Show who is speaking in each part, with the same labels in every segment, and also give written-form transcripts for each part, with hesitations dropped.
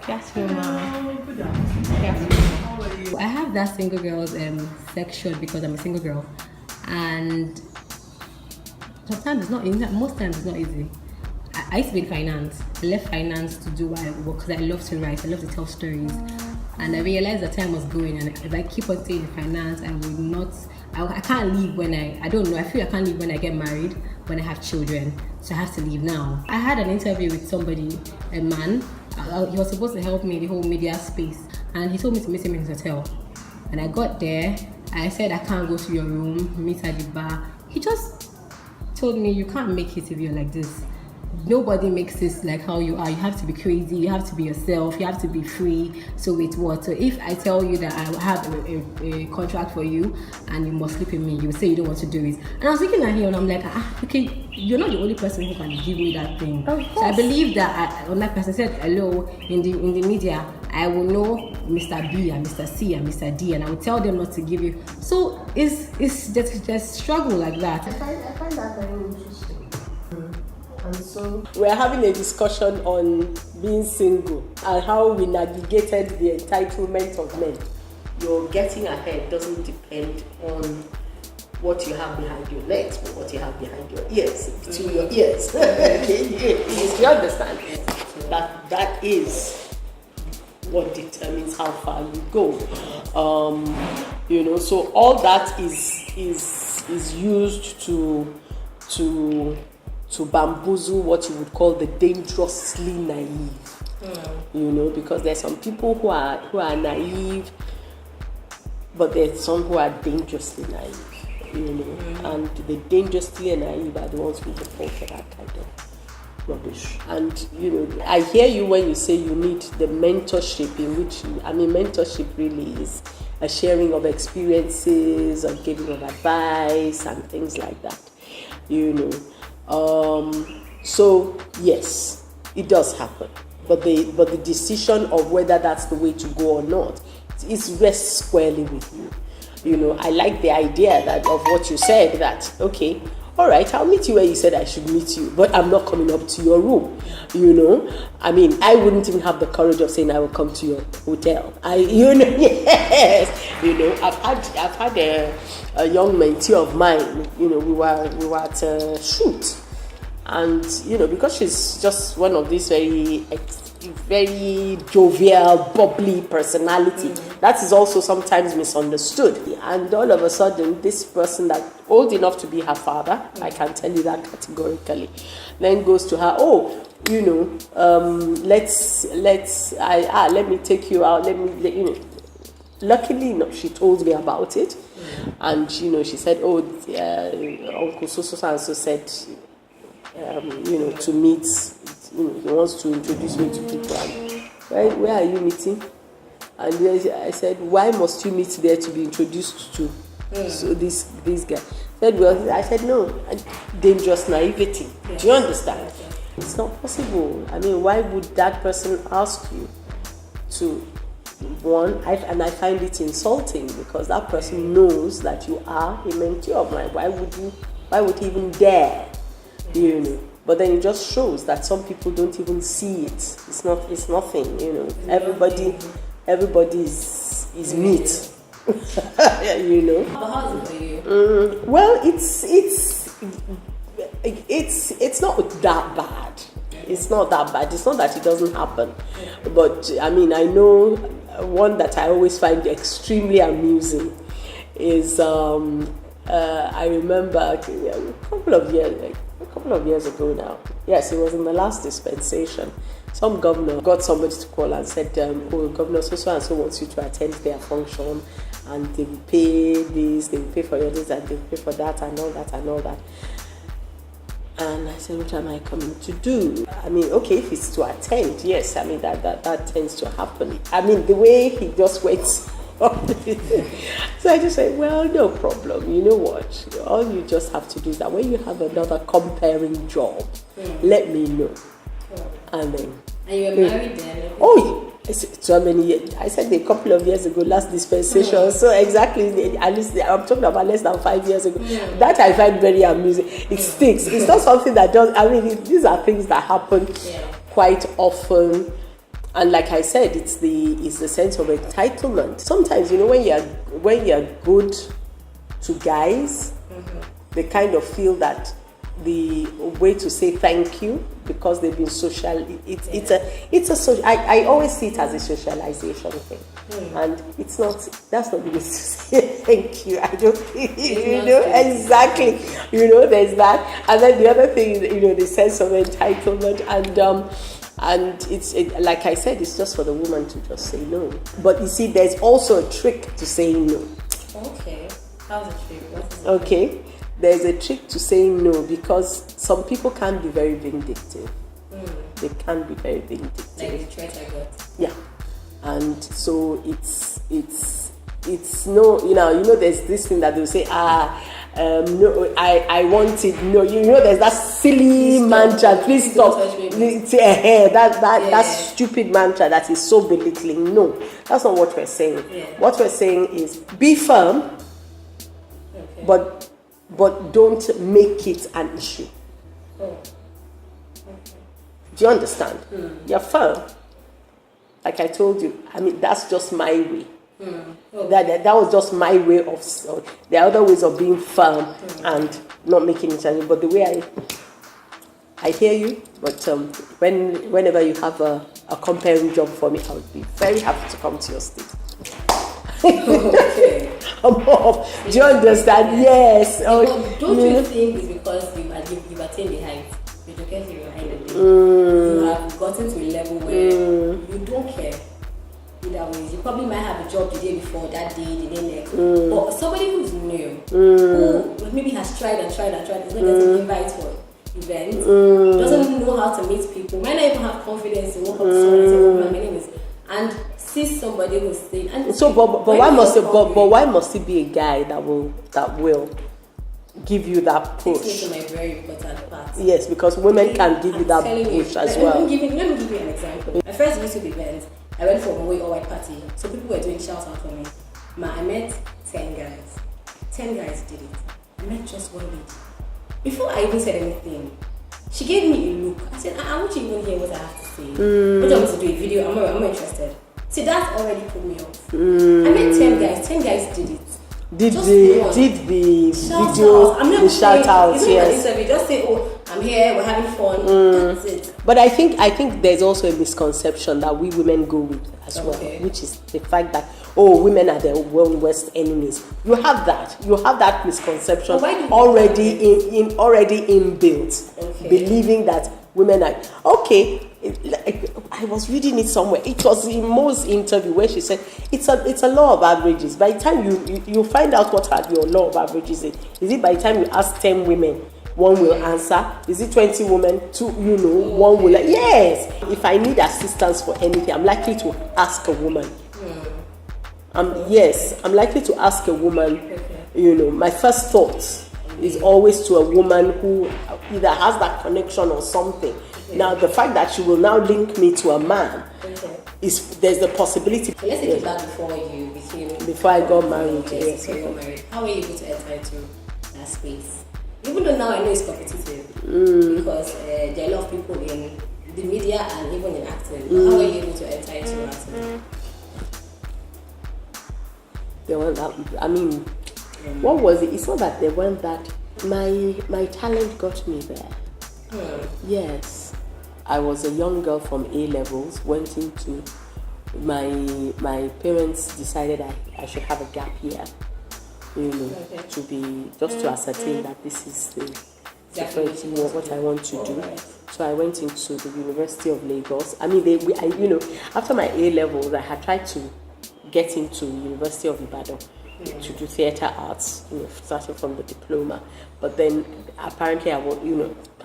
Speaker 1: Good afternoon. How are you?
Speaker 2: I have that single girls section because I'm a single girl, and sometimes it's not easy. Most times it's not easy. I used to be in finance. I left finance to do what I work because I love to write. I love to tell stories, and I realized that time was going. And if I keep on staying in finance, I will not. I can't leave when I don't know. I feel I can't leave when I get married, when I have children. So I have to leave now. I had an interview with somebody, a man. He was supposed to help me in the whole media space, and he told me to meet him in his hotel. And I got there. I said I can't go to your room. Meet at the bar. He just told me you can't make it if you're like this. Nobody makes this like how you are. You have to be crazy. You have to be yourself. You have to be free. So wait, what? So if I tell you that I have a contract for you and you must sleep with me, you will say you don't want to do it. And I was looking at him and I'm like, okay, you're not the only person who can give me that thing. So I believe that when that person said hello in the media, I will know Mr. B and Mr. C and Mr. D, and I will tell them not to give you. So it's just struggle like that.
Speaker 3: I find that very interesting. And so we're having a discussion on being single and how we navigated the entitlement of men. Your getting ahead doesn't depend on what you have behind your legs, but what you have behind your ears, between your ears. You understand? That is what determines how far you go. So all that is used to bamboozle what you would call the dangerously naive. Because there's some people who are naive, but there's some who are dangerously naive. And the dangerously naive are the ones who fall for that kind of rubbish. And I hear you when you say you need the mentorship, in which mentorship really is a sharing of experiences, a giving of advice and things like that. So yes, it does happen, but the decision of whether that's the way to go or not rests squarely with you. I like the idea that of what you said, that okay, all right, I'll meet you where you said I should meet you, but I'm not coming up to your room. I wouldn't even have the courage of saying I will come to your hotel. Yes, I've had a young mentee of mine. We were at a shoot, and because she's just one of these very jovial, bubbly personality. That is also sometimes misunderstood. And all of a sudden, this person that old enough to be her father, I can tell you that categorically, then goes to her, let me take you out. Luckily, she told me about it, and she said, Uncle so and so said, to meet. He wants to introduce me to people. And where are you meeting? And I said, why must you meet there to be introduced to? So this guy said, I said, no, dangerous naivety. Yes. Do you understand? Yes. It's not possible. Why would that person ask you to? One, I find it insulting, because that person knows that you are a mentee of mine. Why would he even dare? But then it just shows that some people don't even see it. It's nothing, Everybody is meat.
Speaker 2: But how's it for you?
Speaker 3: Well, it's not that bad. It's not that bad. It's not that it doesn't happen. But I know one that I always find extremely amusing is I remember a couple of years ago now. Yes, it was in the last dispensation. Some governor got somebody to call and said, Governor so and so wants you to attend their function, and they will pay this, they will pay for your this, and they will pay for that, and all that, and all that. And I said, what am I coming to do? Okay, if it's to attend, yes, that tends to happen. The way he just went. So I just said, well, no problem. You know what? All you just have to do is that when you have another comparing job, let me know. And then.
Speaker 2: And you were married then?
Speaker 3: Oh, so many years. I said a couple of years ago, last dispensation. So exactly, at least I'm talking about less than 5 years ago. That I find very amusing. It sticks. It's not something that does. These are things that happen quite often. And like I said, it's the sense of entitlement. Sometimes, when you're good to guys, they kind of feel that the way to say thank you, because they've been social, it's a social. I always see it as a socialization thing, and that's not the way to say thank you. I don't think exactly. There's that, and then the other thing is the sense of entitlement, and it's like I said, it's just for the woman to just say no. But you see, there's also a trick to saying no.
Speaker 2: Okay, how's the trick? What is it?
Speaker 3: Okay. There's a trick to saying no, because some people can be very vindictive. They can be very vindictive.
Speaker 2: Like the threat I got.
Speaker 3: Yeah. And so it's no, there's this thing that they'll say, no, I want it. No, there's that silly mantra. Please stop. That stupid mantra that is so belittling. No, that's not what we're saying.
Speaker 2: Yeah.
Speaker 3: What we're saying is be firm, but don't make it an issue.
Speaker 2: Oh. Okay.
Speaker 3: Do you understand? You're firm. Like I told you, that's just my way.
Speaker 2: Oh.
Speaker 3: That was just my way of. There are other ways of being firm and not making it an issue. But the way I hear you, but whenever you have a comparing job for me, I would be very happy to come to your state.
Speaker 2: Okay.
Speaker 3: Do you understand? Yes.
Speaker 2: Don't you think it's because you've attained the height? You're getting behind the You have gotten to a level where you don't care either ways. You probably might have a job the day before, that day, the day next. But somebody who's new, who maybe has tried and tried, is not getting invites for events, doesn't know how to meet people, might not even have confidence to walk up to someone and say, "Oh, my name is," and see somebody who's saying. And
Speaker 3: so, but why must it be a guy that will give you that push?
Speaker 2: Takes me to my very important part.
Speaker 3: Yes, because women can give you that push as well.
Speaker 2: Let me give you an example. My first YouTube event, I went for a way all white party, so people were doing shout out for me. I met 10 guys. 10 guys did it. I met just one lady. Before I even said anything, she gave me a look. I said, I want you even hear what I have to say. What do you want me to do? A video? I'm not interested. See, that already put me off. I met 10 guys. 10 guys did it.
Speaker 3: Did the video, the shout out? Yes.
Speaker 2: Interview. Just say, "Oh, I'm here. We're having fun." That's it.
Speaker 3: But I think there's also a misconception that we women go with as well, which is the fact that women are their own worst enemies. You have that misconception already inbuilt, believing that women are okay. I was reading it somewhere. It was in Mo's interview where she said it's a law of averages. By the time you find out what your law of averages is it by the time you ask 10 women, one will answer? Is it 20 women? Two, one will. Yes. If I need assistance for anything, I'm likely to ask a woman. Yes, I'm likely to ask a woman. My first thought is always to a woman who either has that connection or something. Now, the fact that she will now link me to a man there's the possibility.
Speaker 2: So let's take it back
Speaker 3: before I got married.
Speaker 2: Yes, before you got married. How were you able to enter into that space? Even though now I know it's competitive, because there are a lot of people in the media and even in acting. But how were you able to enter into acting?
Speaker 3: What was it? It's not that they weren't that. My talent got me there. Yes. I was a young girl from A levels, went into my parents decided I should have a gap year, to be just to ascertain that this is what I want to do. So I went into the University of Lagos. After my A levels, I had tried to get into University of Ibadan to do theatre arts, starting from the diploma. But then apparently I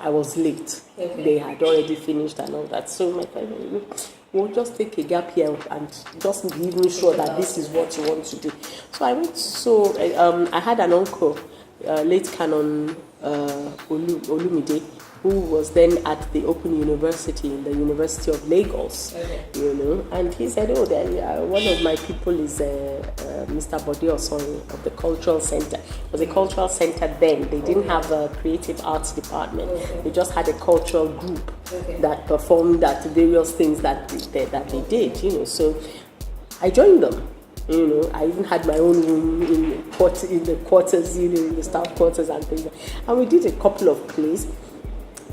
Speaker 3: was late. They had already finished and all that. So my parents, we'll just take a gap here and just give me sure that this is what you want to do. So I went. So I had an uncle, late Canon Olumide, who was then at the Open University in the University of Lagos, and he said, one of my people is Mr. Bode Osori of the Cultural Center. It was a cultural center then. They didn't have a creative arts department. They just had a cultural group that performed at various things that they did, you know. So I joined them. You know, I even had my own room in the quarters, you know, in the staff quarters and things. And we did a couple of plays.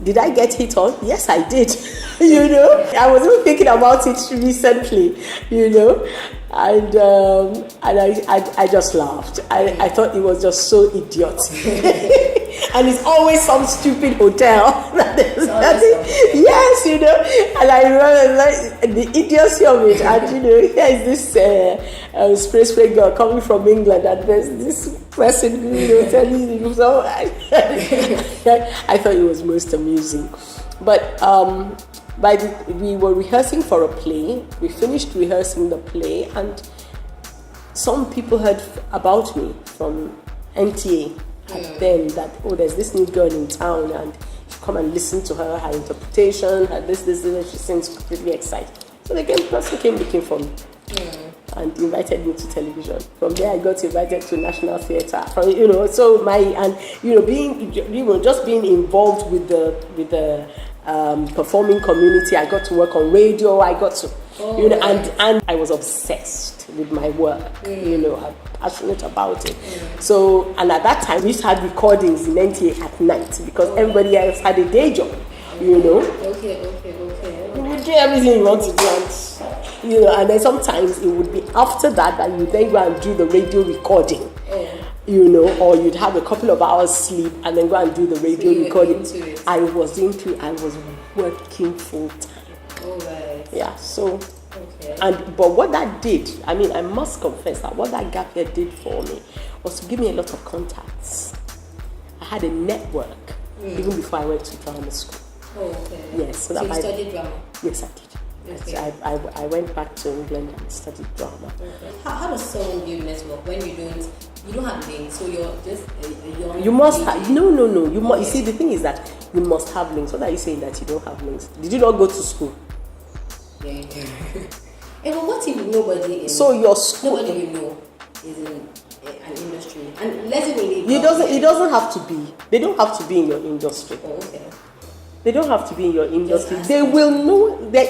Speaker 3: Did I get hit on? Yes, I did. You know, I was even thinking about it recently. You know, and I just laughed. I thought it was just so idiotic. And it's always some stupid hotel. Yes, you know. And I remember like the idiocy of it. And you know, here is this spray girl coming from England, and there's this person, you know, telling you. So I thought it was most amusing. But we were rehearsing for a play. We finished rehearsing the play, and some people heard about me from NTA. At them that, oh, there's this new girl in town, and you come and listen to her interpretation, her this, and she seems completely excited. So the person came looking for me and invited me to television. From there, I got invited to National Theatre. You know, so just being involved with the performing community. I got to work on radio. I got to, you know, and I was obsessed with my work. You know, I'm passionate about it. So, and at that time, we used to have recordings in NTA at night because everybody else had a day job. You know. Okay. You would do everything you want to do, and you know, and then sometimes it would be after that you then go and do the radio recording. You know, or you'd have a couple of hours sleep and then go and do the radio recording. I was working full time.
Speaker 2: Oh, right.
Speaker 3: Yeah, so, but what that did, I mean, I must confess that what that gap year did for me was to give me a lot of contacts. I had a network even before I went to drama school.
Speaker 2: Oh, okay.
Speaker 3: Yes. So
Speaker 2: you studied drama?
Speaker 3: Yes, I did. Okay. I went back to England and studied drama.
Speaker 2: Okay. How does someone build network when you don't have links? So you're just a young.
Speaker 3: You must have no. You see, the thing is that you must have links. What are you saying that you don't have links? Did you not go to school?
Speaker 2: Yeah, you do. And what if nobody?
Speaker 3: So your school.
Speaker 2: Nobody you know is in an industry, and let's say
Speaker 3: it doesn't have to be. They don't have to be in your industry.
Speaker 2: Oh, okay.
Speaker 3: They don't have to be in your industry. They will know that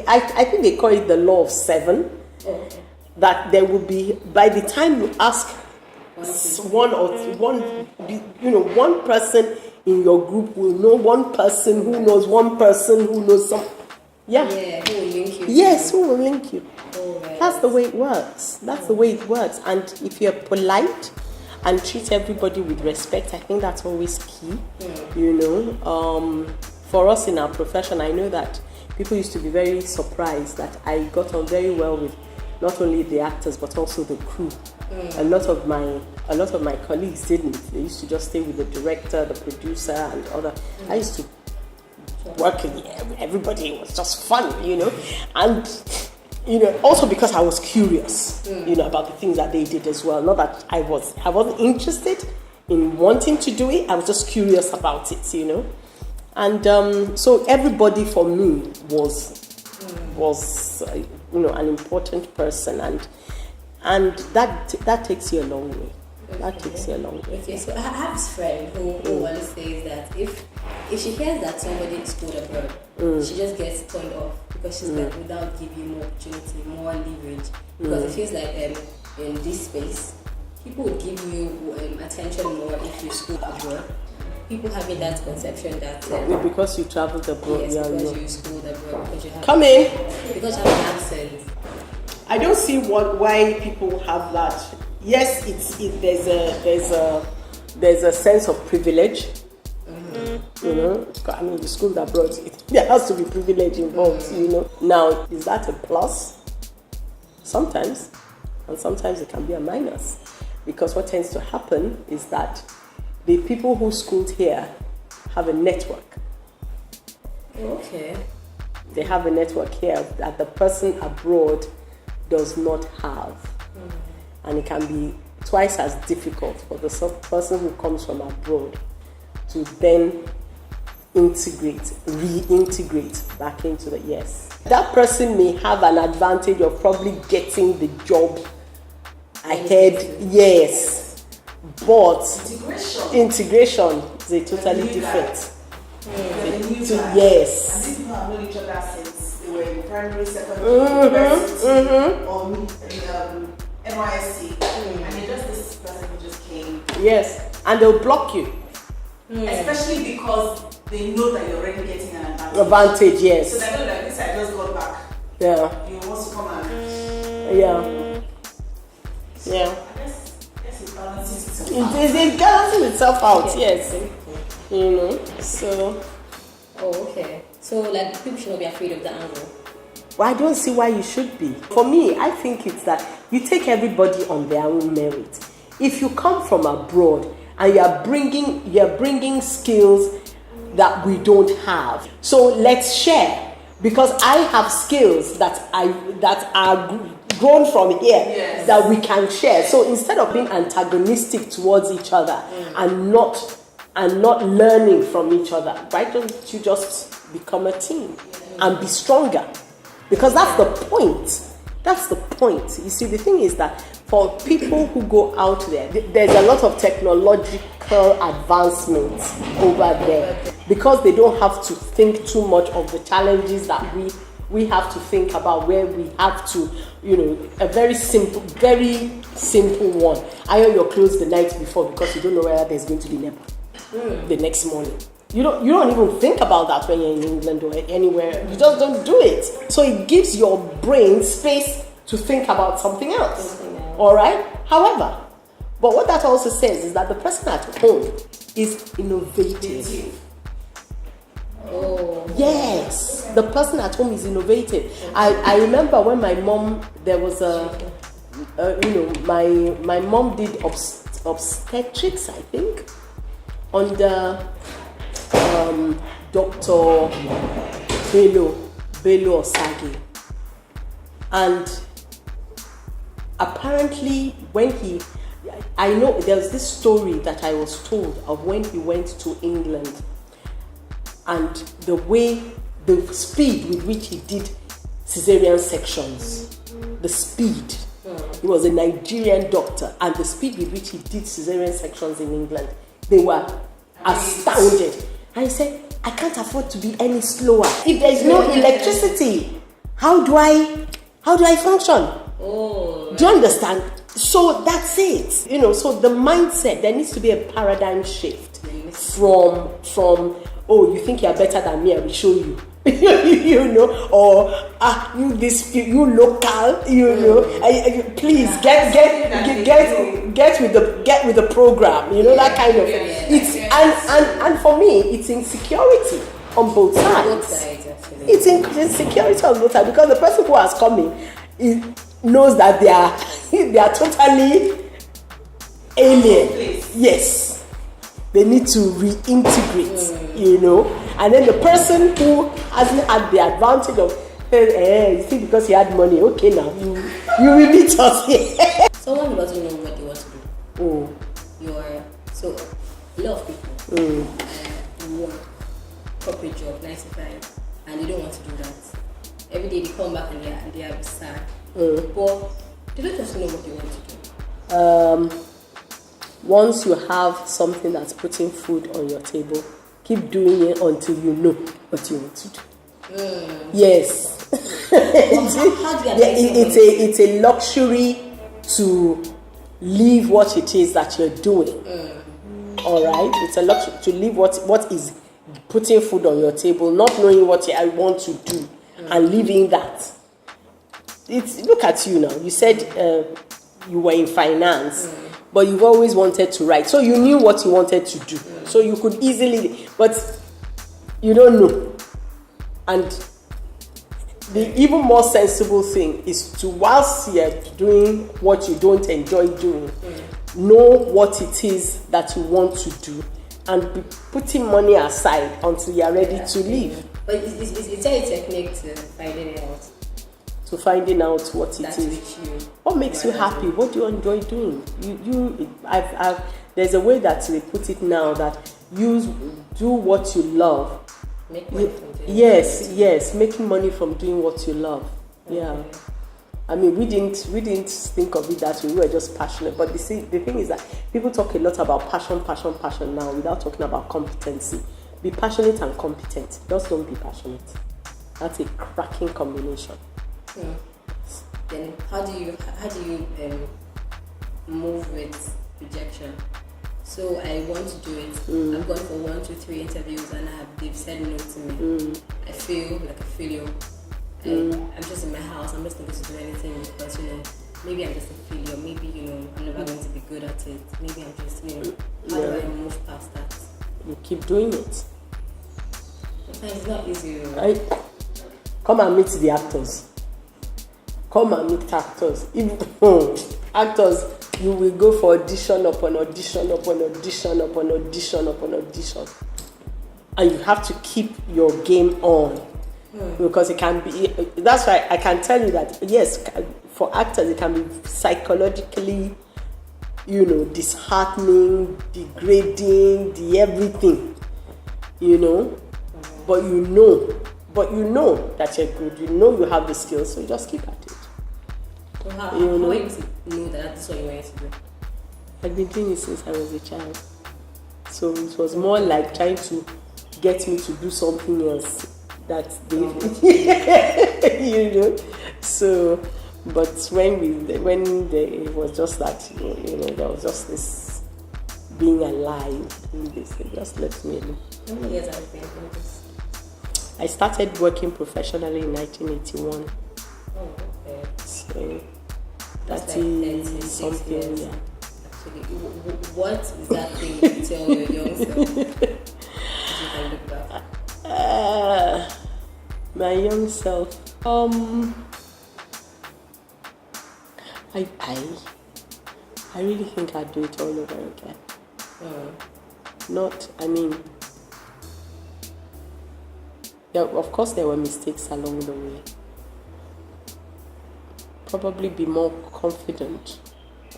Speaker 3: I think they call it the law of 7.
Speaker 2: Okay.
Speaker 3: That there will be, by the time you ask one person in your group will know one person who knows one person who knows some.
Speaker 2: Yeah, who will link you?
Speaker 3: Yes, who will link you?
Speaker 2: Oh, right.
Speaker 3: That's the way it works. That's the way it works. And if you're polite and treat everybody with respect, I think that's always key. You know, for us in our profession, I know that people used to be very surprised that I got on very well with not only the actors but also the crew. A lot of my colleagues didn't. They used to just stay with the director, the producer, and other. I used to work with everybody. It was just fun, you know, and. You know, also because I was curious, you know, about the things that they did as well. Not that I wasn't interested in wanting to do it. I was just curious about it, you know. And so everybody for me was you know, an important person, and that takes you a long way. That takes you a long way.
Speaker 2: Okay, so I have this friend who always says that if she hears that somebody is schooled abroad, she just gets turned off because she's like, without giving you more opportunity, more leverage. Because it feels like in this space, people would give you attention more if you schooled abroad. People having that conception that
Speaker 3: because you traveled abroad,
Speaker 2: because you schooled abroad, because you have because you have an accent.
Speaker 1: I don't see why people have that. Yes,
Speaker 3: there's a sense of privilege. You know, I mean, the school abroad, there has to be privilege involved. You know, now is that a plus? Sometimes, and sometimes it can be a minus, because what tends to happen is that the people who schooled here have a network.
Speaker 2: Okay.
Speaker 3: They have a network here that the person abroad does not have. And it can be twice as difficult for the person who comes from abroad to then reintegrate back into the That person may have an advantage of probably getting the job ahead. Yes, but
Speaker 1: Integration.
Speaker 3: integration is a totally
Speaker 1: The new
Speaker 3: different.
Speaker 1: The new
Speaker 3: To-
Speaker 1: guy.
Speaker 3: yes.
Speaker 1: And these people have known each other since they were in primary, secondary, university, or NYSC. And they just this person who just came.
Speaker 3: Yes, and they'll block you.
Speaker 1: Especially because they know that you're already getting an advantage.
Speaker 3: Advantage,
Speaker 1: So
Speaker 3: yes.
Speaker 1: they know that this I just got back.
Speaker 3: Yeah,
Speaker 1: You want to come and
Speaker 3: yeah, yeah.
Speaker 1: I guess it balances itself
Speaker 3: It
Speaker 1: out.
Speaker 3: is it balances itself out, yes. You know, so
Speaker 2: Oh, okay. So like people should not be afraid of the angle.
Speaker 3: well, I don't see why you should be. For me, I think it's that you take everybody on their own merit. If you come from abroad and you're bringing skills that we don't have, so let's share. Because I have skills that are grown from here,
Speaker 1: Yes.
Speaker 3: that we can share. So instead of being antagonistic towards each other and not learning from each other, why don't you just become a team and be stronger? Because that's the point. That's the point. You see, the thing is that for people who go out there, there's a lot of technological advancements over there, because they don't have to think too much of the challenges that we have to think about, where we have to, a very simple one. Iron your clothes the night before because you don't know whether there's going to be NEPA the next morning. You don't even think about that when you're in England or anywhere. You just don't do it. So it gives your brain space to think about something else. All right? However, but what that also says is that the person at home is innovative.
Speaker 2: Oh.
Speaker 3: Yes, the person at home is innovative. I remember when my mom, there was my mom did obstetrics, I think, under Dr. Bello Osagi. And apparently I know there's this story that I was told of when he went to England, and the speed with which he did cesarean sections, the speed. He was a Nigerian doctor, and the speed with which he did cesarean sections in England, they were astounded. And he said, I can't afford to be any slower. If there is no electricity, how do I function?
Speaker 2: Oh.
Speaker 3: Do you understand? So that's it. So the mindset, there needs to be a paradigm shift from oh, you think you're better than me, I will show you. Or you local, please get with the program, that kind of thing. It's and for me, it's insecurity on both sides.
Speaker 2: Both sides, actually.
Speaker 3: It's insecurity on both sides, because the person who has come in knows that they are totally alien. Yes, they need to reintegrate, and then the person who hasn't had the advantage of, you think because you had money, okay, now you will meet us here.
Speaker 2: Someone who doesn't know what they want to do.
Speaker 3: Oh.
Speaker 2: So a lot of people work corporate job 9 to 5, and they don't want to do that. Every day they come back and they are sad. But they don't just know what they want to do.
Speaker 3: Once you have something that's putting food on your table, keep doing it until you know what you want to do. Yes.
Speaker 2: How do you advise
Speaker 3: it's a luxury to leave what it is that you're doing. All right? It's a luxury to leave what is putting food on your table, not knowing what I want to do, and leaving that. Look at you now. You said you were in finance, but you've always wanted to write. So you knew what you wanted to do. So you could easily, but you don't know. And the even more sensible thing is to, whilst you're doing what you don't enjoy doing, know what it is that you want to do and be putting money aside until you're ready to leave.
Speaker 2: But is there a technique to finding it out?
Speaker 3: To finding out what it
Speaker 2: That's
Speaker 3: is.
Speaker 2: with you.
Speaker 3: What makes you happy? What do you enjoy doing? There's a way that they put it now, that do what you love.
Speaker 2: Make money from doing
Speaker 3: Yes, making money from doing what you love. Yeah. I mean, we didn't think of it that way. We were just passionate. But the thing is that people talk a lot about passion now without talking about competency. Be passionate and competent. Just don't be passionate. That's a cracking combination.
Speaker 2: Then how do you move with rejection? So I want to do it. I've gone for 1, 2, 3 interviews and they've said no to me. I feel like a failure. I'm just in my house. I'm just not going to do anything because maybe I'm just a failure. Maybe I'm never going to be good at it. Maybe I'm just how do I move past that?
Speaker 3: You keep doing it.
Speaker 2: Sometimes it's not easy.
Speaker 3: Right? Come and meet the actors. Come and meet actors. Actors, you will go for audition upon audition upon audition upon audition upon audition. And you have to keep your game on. Because it can be, that's why I can tell you that, yes, for actors, it can be psychologically, disheartening, degrading, everything, but you know that you're good, you have the skills, so you just keep at it.
Speaker 2: So how are you to know that that's what you want to do?
Speaker 3: I've been doing it since I was a child. So it was more like trying to get me to do something else that they, So, but when it was just that, there was just this being alive, doing this, it just left me alone.
Speaker 2: How many years have you been doing this?
Speaker 3: I started working professionally in 1981.
Speaker 2: Oh, okay.
Speaker 3: So
Speaker 2: That's
Speaker 3: that
Speaker 2: like
Speaker 3: is
Speaker 2: 36
Speaker 3: something,
Speaker 2: years.
Speaker 3: yeah.
Speaker 2: Actually, what is that thing you tell your young self? That you can look back.
Speaker 3: My young self. I really think I'd do it all over again. Of course there were mistakes along the way. Probably be more confident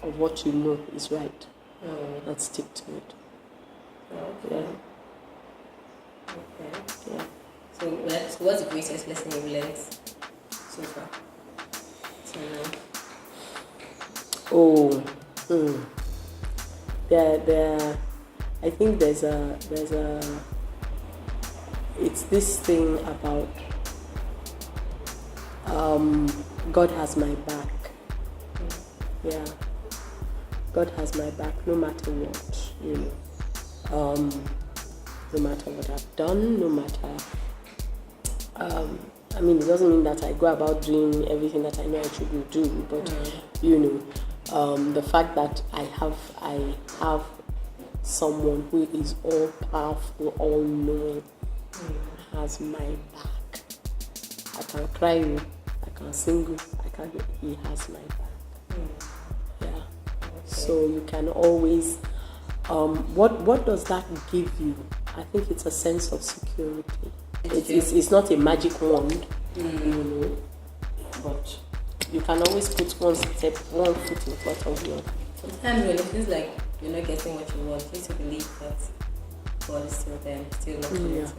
Speaker 3: of what you know is right and stick to it.
Speaker 2: Okay.
Speaker 3: Yeah.
Speaker 2: Okay.
Speaker 3: Yeah.
Speaker 2: So what's the greatest lesson you've learned so far? So now.
Speaker 3: I think there's it's this thing about God has my back. Yeah. God has my back no matter what, no matter what I've done, no matter it doesn't mean that I go about doing everything that I know I shouldn't do, but the fact that I have someone who is all powerful, all knowing, has my back. I can cry you, I can sing you, he has my back. Yeah. Okay. So you can always what does that give you? I think it's a sense of security. It's not a magic wand, but you can always put one foot in front of you.
Speaker 2: Sometimes when it feels like you're not getting what you want, you need to believe that God is still there, still not committed.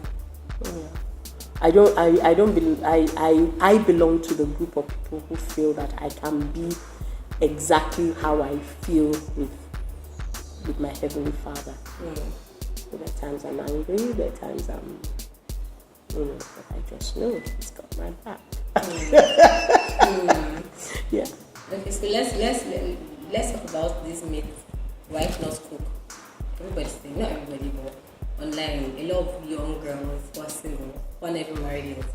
Speaker 3: I belong to the group of people who feel that I can be exactly how I feel with my Heavenly Father. So there are times I'm angry, there are times I'm, but I just know He's got my back. Yeah.
Speaker 2: Okay, so let's talk about this myth. Wife not cook. Everybody's saying, not everybody, but online, a lot of young girls who are single, who are never married yet,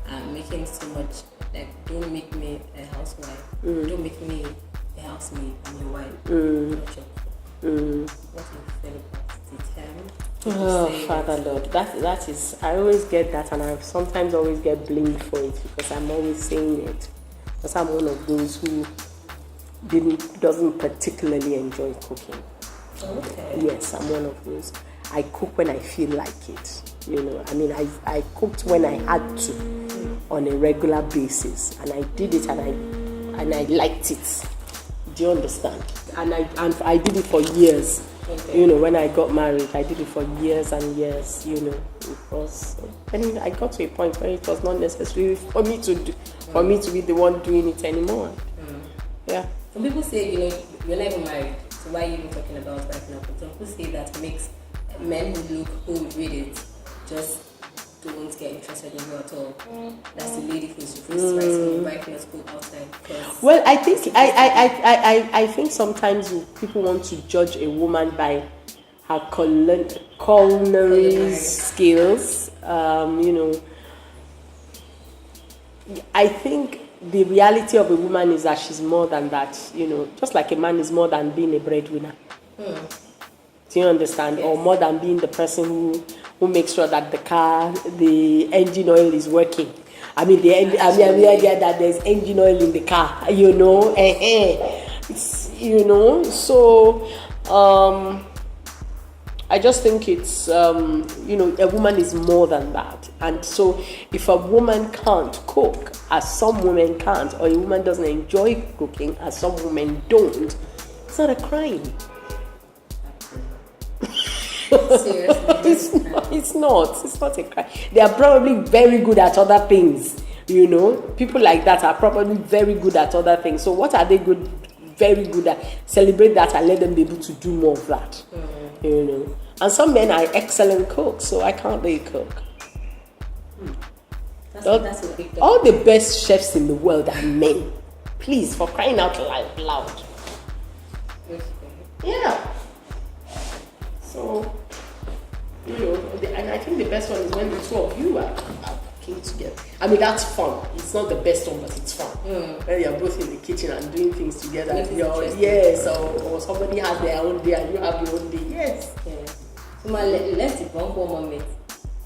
Speaker 2: are making so much, like, don't make me a housewife, don't make me a housemaid, I'm your wife. What do you feel about the term?
Speaker 3: Oh, Father Lord, that is, I always get that, and I sometimes always get blamed for it because I'm always saying it. Because I'm one of those who doesn't particularly enjoy cooking.
Speaker 2: Okay.
Speaker 3: Yes, I'm one of those. I cook when I feel like it. I cooked when I had to on a regular basis, and I did it, and I liked it. Do you understand? And I did it for years. You know, when I got married, I did it for years and years. You know, because and I got to a point where it was not necessary for me to do, for me to be the one doing it anymore. Yeah.
Speaker 2: Some people say, you're not even married, so why are you even talking about right now? But some people say that makes men who read it just don't get interested in you at all. That's the lady who's writing a school outside.
Speaker 3: Well, I think I think sometimes people want to judge a woman by her culinary skills. I think the reality of a woman is that she's more than that. Just like a man is more than being a breadwinner. Do you understand? Yes. Or more than being the person who makes sure that the engine oil is working. I mean, the idea that there's engine oil in the car. So I just think it's a woman is more than that. And so if a woman can't cook, as some women can't, or a woman doesn't enjoy cooking, as some women don't, it's not a crime.
Speaker 2: Seriously?
Speaker 3: It's not a crime. They are probably very good at other things. People like that are probably very good at other things. So what are they very good at? Celebrate that and let them be able to do more of that. And some men are excellent cooks, so why can't they cook?
Speaker 2: That's a big deal.
Speaker 3: All the best chefs in the world are men. Please, for crying out loud. Yeah. So, and I think the best one is when the two of you are cooking together. I mean, that's fun. It's not the best one, but it's fun. When you're both in the kitchen and doing things together. Yes, or somebody has their own day and you have your own day. Yes.
Speaker 2: Yeah. So, let's take one more moment.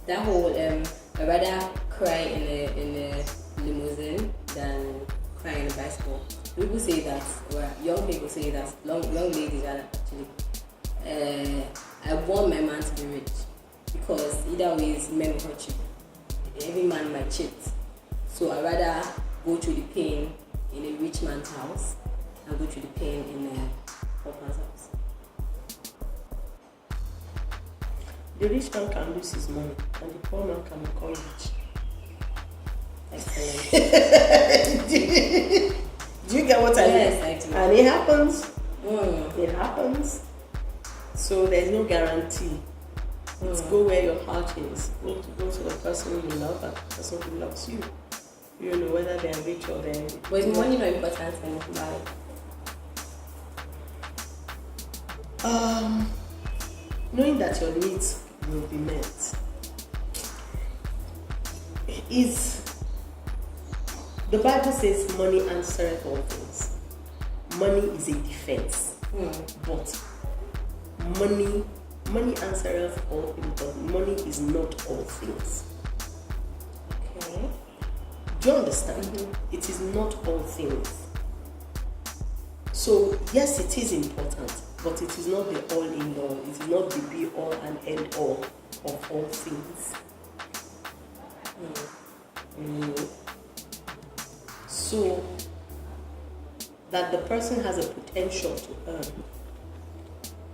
Speaker 2: That whole, I'd rather cry in a limousine than cry in a bicycle. People say that, or young people say that, young ladies are actually, I want my man to be rich because either ways men will hurt you. Every man might cheat. So I'd rather go through the pain in a rich man's house and go through the pain in a poor man's house.
Speaker 3: The rich man can lose his money and the poor man can become rich.
Speaker 2: Excellent.
Speaker 3: Do you get what I mean?
Speaker 2: Yes, I do.
Speaker 3: And it happens.
Speaker 2: It
Speaker 3: happens. So there's no guarantee. It's go where your heart is. Go to the person you love and the person who loves you. Whether they're rich or they're...
Speaker 2: But is money not important in life?
Speaker 3: Knowing that your needs will be met is... The Bible says money answereth all things. Money is a defense. But money answereth all things, but money is not all things.
Speaker 2: Okay.
Speaker 3: Do you understand? It is not all things. So yes, it is important, but it is not the all in all. It is not the be all and end all of all things. So that the person has a potential to earn.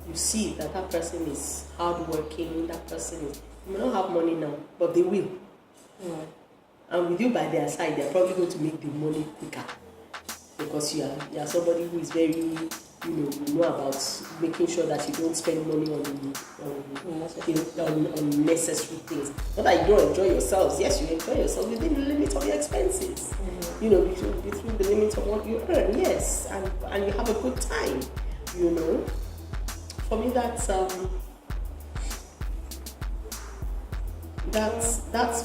Speaker 3: You see that person is hardworking, that person may not have money now, but they will. And with you by their side, they're probably going to make the money quicker. Because you are somebody who is very, you know about making sure that you don't spend money on unnecessary things. Not that you don't enjoy yourselves. Yes, you enjoy yourself within the limit of your expenses. Between the limit of what you earn, yes. And you have a good time, For me, that's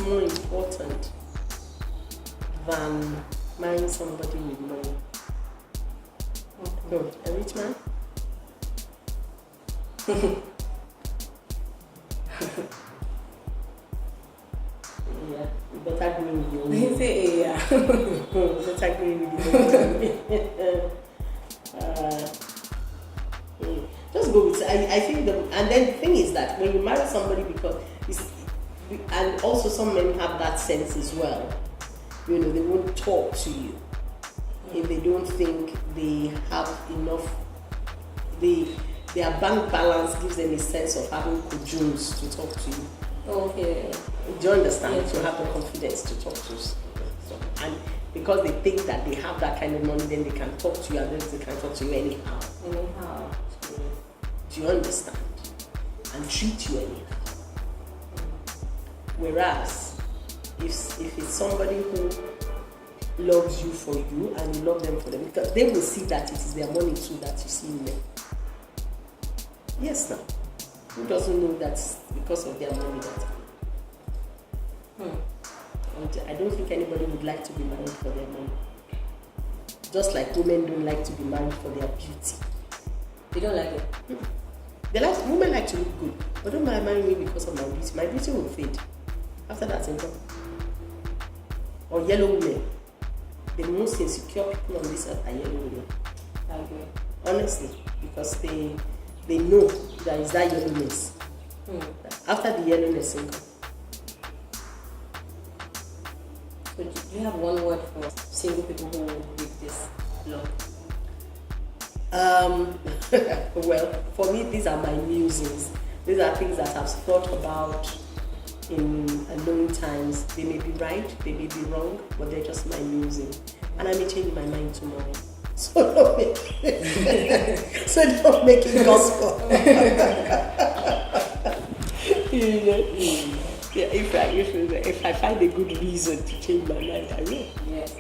Speaker 3: more important than marrying somebody with money. No, a rich man. Yeah, you better agree with your
Speaker 2: You say yeah.
Speaker 3: better agree with just go with. I think and then the thing is that when you marry somebody, because and also some men have that sense as well. They won't talk to you if they don't think they have enough. They their bank balance gives them a sense of having cojones to talk to you.
Speaker 2: Okay.
Speaker 3: Do you understand?
Speaker 2: Yes.
Speaker 3: To have the confidence to talk to you. And because they think that they have that kind of money, then they can talk to you and then they can talk to you anyhow.
Speaker 2: Anyhow.
Speaker 3: Do you understand? And treat you anyhow. Whereas, if it's somebody who loves you for you and you love them for them, because they will see that it is their money too that you see in them. Yes, now. Who doesn't know that because of their money that? And I don't think anybody would like to be married for their money. Just like women don't like to be married for their beauty.
Speaker 2: They don't like it.
Speaker 3: Women like to look good, but don't marry me because of my beauty. My beauty will fade. After that, it's gone. Or yellow women. The most insecure people on this earth are yellow women.
Speaker 2: I agree.
Speaker 3: Honestly, because they know that is that yellowness. After the yellowness, it's gone.
Speaker 2: So do you have one word for single people who read this blog?
Speaker 3: Well, for me, these are my musings. These are things that I've thought about in unknown times. They may be right, they may be wrong, but they're just my musing. And I may change my mind tomorrow. So don't make it gospel. Yeah, if I find a good reason to change my mind, I will.
Speaker 2: Yes.